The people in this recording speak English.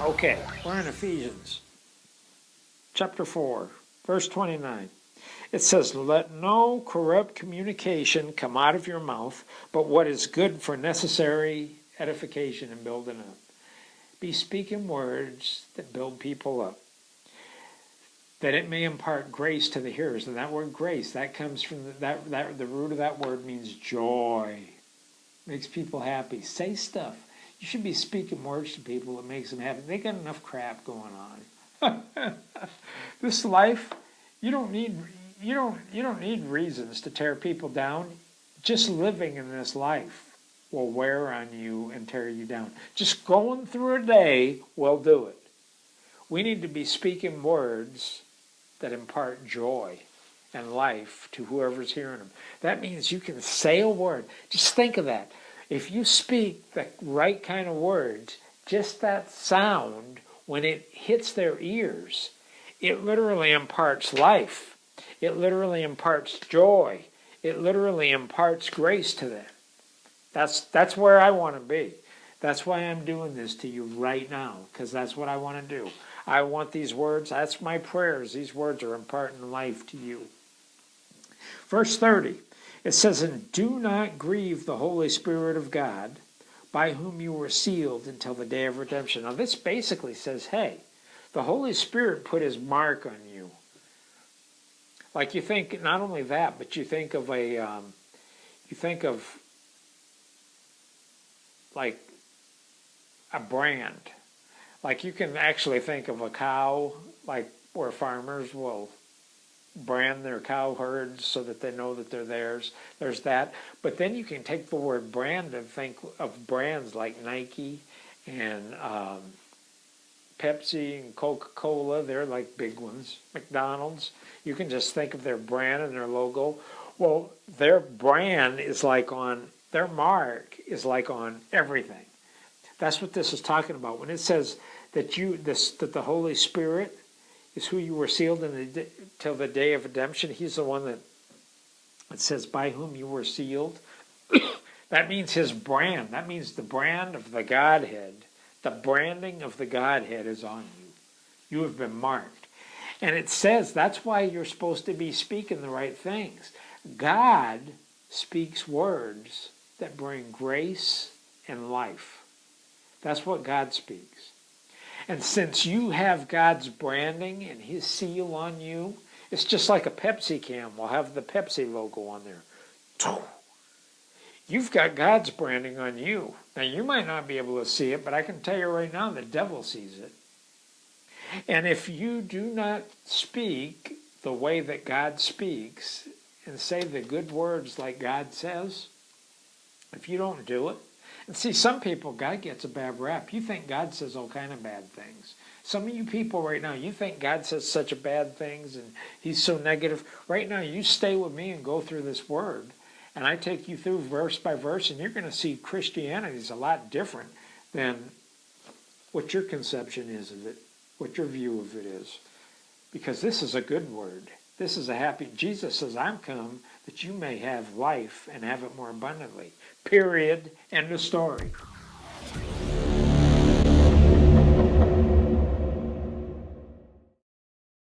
Okay, we're in Ephesians chapter 4, verse 29. It says, let no corrupt communication come out of your mouth, but what is good for necessary edification and building up. Be speaking words that build people up, that it may impart grace to the hearers. And that word grace, that comes from the root of that word means joy. Makes people happy. Say stuff. You should be speaking words to people that makes them happy. They got enough crap going on. This life, you don't need reasons to tear people down. Just living in this life will wear on you and tear you down. Just going through a day will do it. We need to be speaking words that impart joy and life to whoever's hearing them. That means you can say a word. Just think of that. If you speak the right kind of words, just that sound, when it hits their ears, it literally imparts life. It literally imparts joy. It literally imparts grace to them. That's where I want to be. That's why I'm doing this to you right now, because that's what I want to do. I want these words, that's my prayers. These words are imparting life to you. Verse 30, it says, and do not grieve the Holy Spirit of God, by whom you were sealed until the day of redemption. Now this basically says, hey, the Holy Spirit put his mark on you. Like you think, not only that, but you think of like a brand. Like you can actually think of a cow, like where farmers will brand their cow herds so that they know that they're theirs. There's that. But then you can take the word brand and think of brands like Nike and Pepsi and Coca-Cola. They're like big ones. McDonald's. You can just think of their brand and their logo. Well, their brand is like on, their mark is like on everything. That's what this is talking about. When it says that that the Holy Spirit is who you were sealed till the day of redemption, he's the one that it says by whom you were sealed. That means his brand. That means the brand of the Godhead. The branding of the Godhead is on you. You have been marked. And it says that's why you're supposed to be speaking the right things. God speaks words that bring grace and life. That's what God speaks. And since you have God's branding and his seal on you, it's just like a Pepsi can will have the Pepsi logo on there. You've got God's branding on you. Now, you might not be able to see it, but I can tell you right now, the devil sees it. And if you do not speak the way that God speaks and say the good words like God says, if you don't do it, and see, some people, God gets a bad rap. You think God says all kind of bad things. Some of you people right now, you think God says such a bad things and he's so negative. Right now, you stay with me and go through this word. And I take you through verse by verse, and you're going to see Christianity is a lot different than what your conception is of it, what your view of it is. Because this is a good word. This is a happy, Jesus says, I'm come that you may have life and have it more abundantly. Period. End of story.